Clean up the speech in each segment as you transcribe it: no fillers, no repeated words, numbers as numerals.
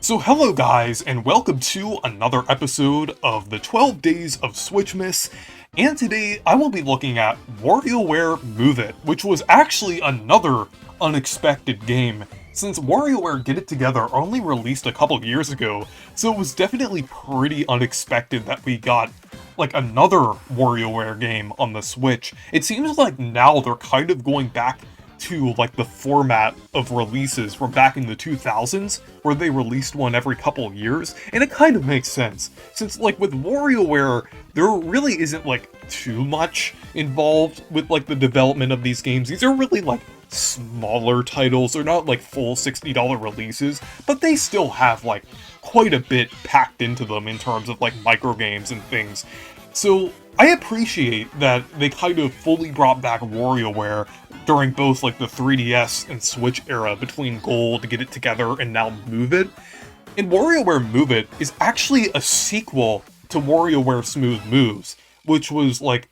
So hello guys, and welcome to another episode of the 12 Days of Switchmas, and today I will be looking at WarioWare Move It, which was actually another unexpected game, since WarioWare Get It Together only released a couple of years ago, so it was definitely pretty unexpected that we got like another WarioWare game on the Switch. It seems like now they're kind of going back to like the format of releases from back in the 2000s, where they released one every couple of years, and it kind of makes sense, since like with WarioWare, there really isn't like too much involved with like the development of these games. These are really like smaller titles, they're not like full $60 releases, but they still have like quite a bit packed into them in terms of like micro games and things. So I appreciate that they kind of fully brought back WarioWare during both like the 3DS and Switch era between Gold, Get It Together, and now Move It. And WarioWare Move It is actually a sequel to WarioWare Smooth Moves, which was like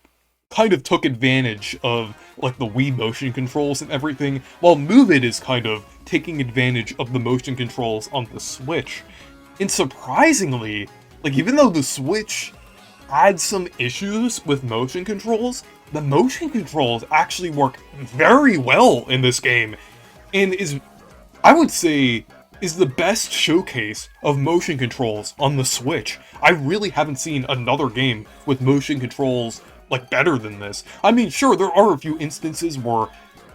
kind of took advantage of like the Wii motion controls and everything, while Move It is kind of taking advantage of the motion controls on the Switch. And surprisingly, like even though the Switch had some issues with motion controls, the motion controls actually work very well in this game, and I would say, is the best showcase of motion controls on the Switch. I really haven't seen another game with motion controls like better than this. I mean, sure, there are a few instances where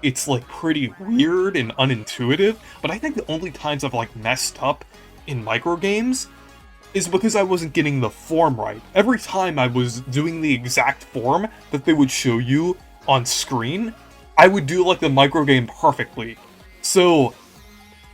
it's like pretty weird and unintuitive, but I think the only times I've like messed up in micro games is because I wasn't getting the form right. Every time I was doing the exact form that they would show you on screen, I would do like the micro game perfectly. So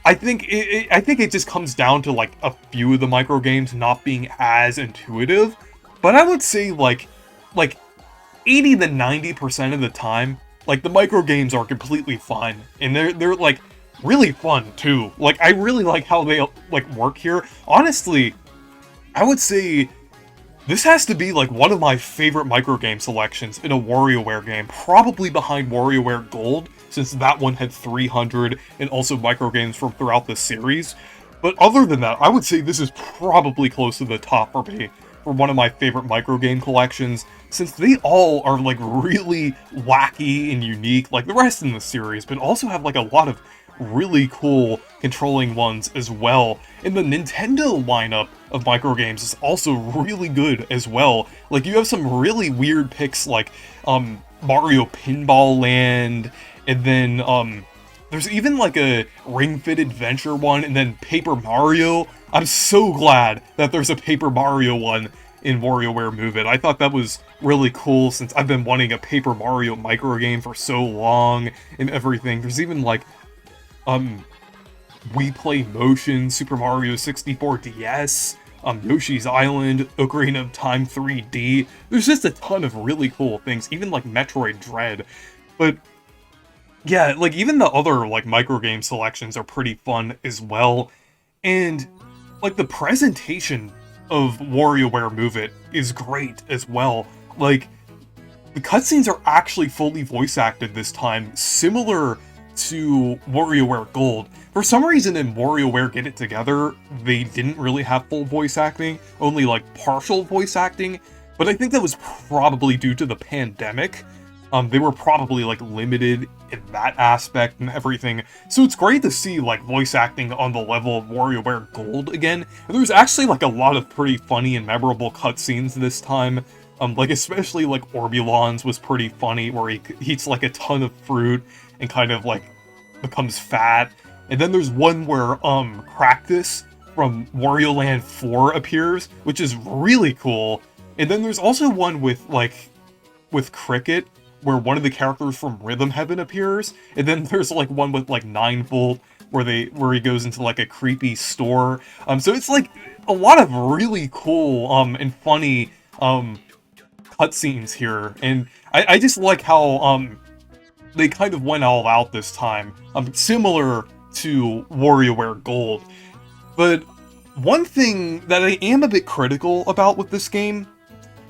I think it just comes down to like a few of the micro games not being as intuitive, but I would say like 80 to 90% of the time, like the micro games are completely fine, and they're like really fun too. Like I really like how they like work here. Honestly, I would say this has to be like one of my favorite micro game selections in a WarioWare game, probably behind WarioWare Gold, since that one had 300 and also micro games from throughout the series. But other than that, I would say this is probably close to the top for me for one of my favorite micro game collections, since they all are like really wacky and unique like the rest in the series, but also have like a lot of really cool controlling ones as well. And the Nintendo lineup of micro games is also really good as well. Like you have some really weird picks like Mario Pinball Land, and then there's even like a Ring Fit Adventure one, and then Paper Mario. I'm so glad that there's a Paper Mario one in WarioWare Move It. I thought that was really cool since I've been wanting a Paper Mario micro game for so long and everything. There's even like We Play Motion, Super Mario 64 DS, Yoshi's Island, Ocarina of Time 3D. There's just a ton of really cool things, even like Metroid Dread. But yeah, like even the other like micro game selections are pretty fun as well. And like the presentation of WarioWare Move It is great as well. Like the cutscenes are actually fully voice acted this time, similar to WarioWare Gold. For some reason in WarioWare Get It Together, they didn't really have full voice acting, only like partial voice acting, but I think that was probably due to the pandemic. They were probably like limited in that aspect and everything, so it's great to see like voice acting on the level of WarioWare Gold again. And there's actually like a lot of pretty funny and memorable cutscenes this time. Like especially like Orbulon's was pretty funny, where he eats like a ton of fruit and kind of like becomes fat. And then there's one where Cractus from Wario Land 4 appears, which is really cool. And then there's also one with Cricket, where one of the characters from Rhythm Heaven appears. And then there's like one with like 9-Volt where he goes into like a creepy store. So it's like a lot of really cool and funny cutscenes here, and I just like how they kind of went all out this time, similar to WarioWare Gold. But one thing that I am a bit critical about with this game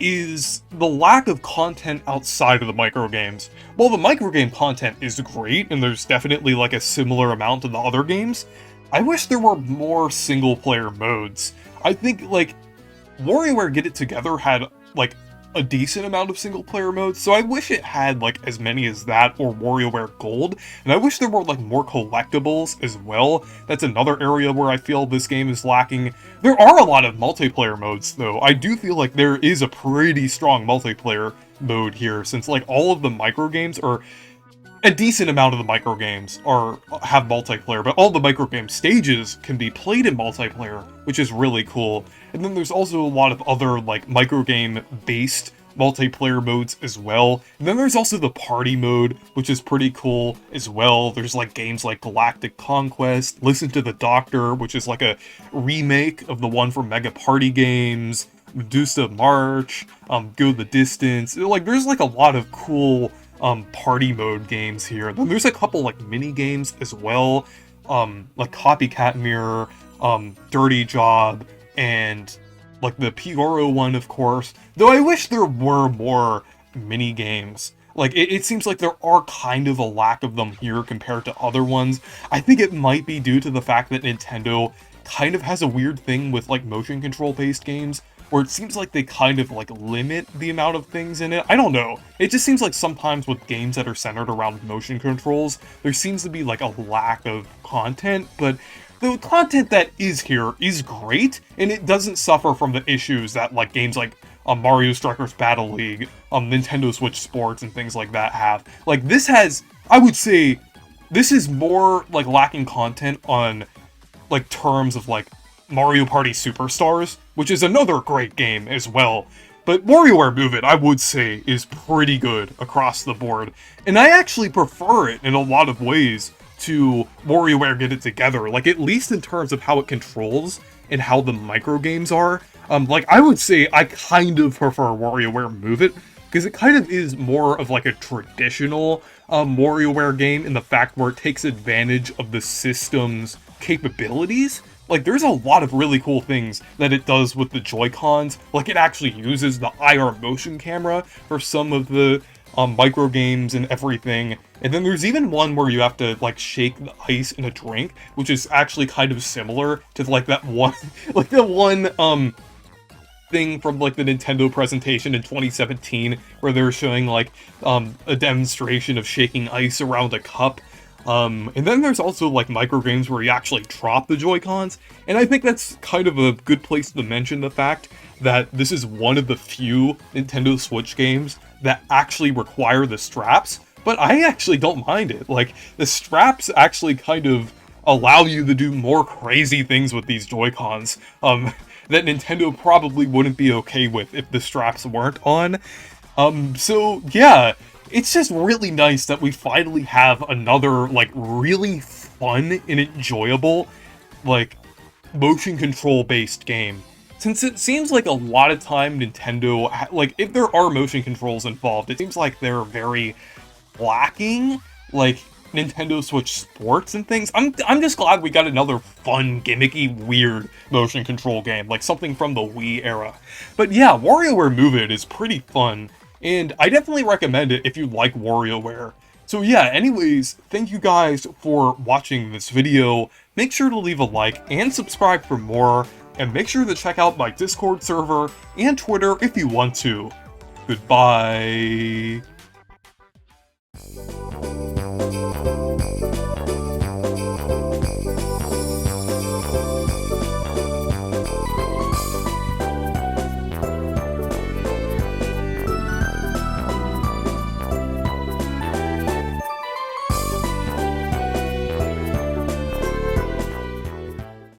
is the lack of content outside of the microgames. While the microgame content is great, and there's definitely like a similar amount to the other games, I wish there were more single-player modes. I think, like, WarioWare Get It Together had, like, a decent amount of single-player modes, so I wish it had, like, as many as that or WarioWare Gold, and I wish there were, like, more collectibles as well. That's another area where I feel this game is lacking. There are a lot of multiplayer modes, though. I do feel like there is a pretty strong multiplayer mode here, since, like, all of the microgames, or a decent amount of the microgames have multiplayer, but all the microgame stages can be played in multiplayer, which is really cool. And then there's also a lot of other, like, microgame-based multiplayer modes as well. And then there's also the party mode, which is pretty cool as well. There's, like, games like Galactic Conquest, Listen to the Doctor, which is, like, a remake of the one from Mega Party Games, Medusa March, Go the Distance. Like, there's, like, a lot of cool party mode games here. Then there's a couple like mini games as well, like Copycat Mirror, Dirty Job, and like the Pioro one, of course. Though I wish there were more mini games. Like, it seems like there are kind of a lack of them here compared to other ones. I think it might be due to the fact that Nintendo kind of has a weird thing with like motion control based games, where it seems like they kind of, like, limit the amount of things in it. I don't know. It just seems like sometimes with games that are centered around motion controls, there seems to be, like, a lack of content, but the content that is here is great, and it doesn't suffer from the issues that, like, games like Mario Strikers Battle League, Nintendo Switch Sports, and things like that have. Like, this has, I would say, this is more, like, lacking content on, like, terms of, like, Mario Party Superstars, which is another great game as well. But WarioWare Move It, I would say, is pretty good across the board. And I actually prefer it in a lot of ways to WarioWare Get It Together, like, at least in terms of how it controls and how the microgames are. Like, I would say I kind of prefer WarioWare Move It, because it kind of is more of like a traditional WarioWare game in the fact where it takes advantage of the system's capabilities. Like, there's a lot of really cool things that it does with the Joy-Cons. Like, it actually uses the IR motion camera for some of the micro games and everything. And then there's even one where you have to, like, shake the ice in a drink, which is actually kind of similar to, like, that one, like, the one, thing from, like, the Nintendo presentation in 2017, where they were showing, like, a demonstration of shaking ice around a cup. And then there's also, like, microgames where you actually drop the Joy-Cons, and I think that's kind of a good place to mention the fact that this is one of the few Nintendo Switch games that actually require the straps, but I actually don't mind it. Like, the straps actually kind of allow you to do more crazy things with these Joy-Cons, that Nintendo probably wouldn't be okay with if the straps weren't on. So, yeah. It's just really nice that we finally have another, like, really fun and enjoyable, like, motion control-based game. Since it seems like a lot of time Nintendo, like, if there are motion controls involved, it seems like they're very lacking, like, Nintendo Switch Sports and things. I'm just glad we got another fun, gimmicky, weird motion control game, like something from the Wii era. But yeah, WarioWare Move It is pretty fun, and I definitely recommend it if you like WarioWare. So yeah, anyways, thank you guys for watching this video. Make sure to leave a like and subscribe for more, and make sure to check out my Discord server and Twitter if you want to. Goodbye.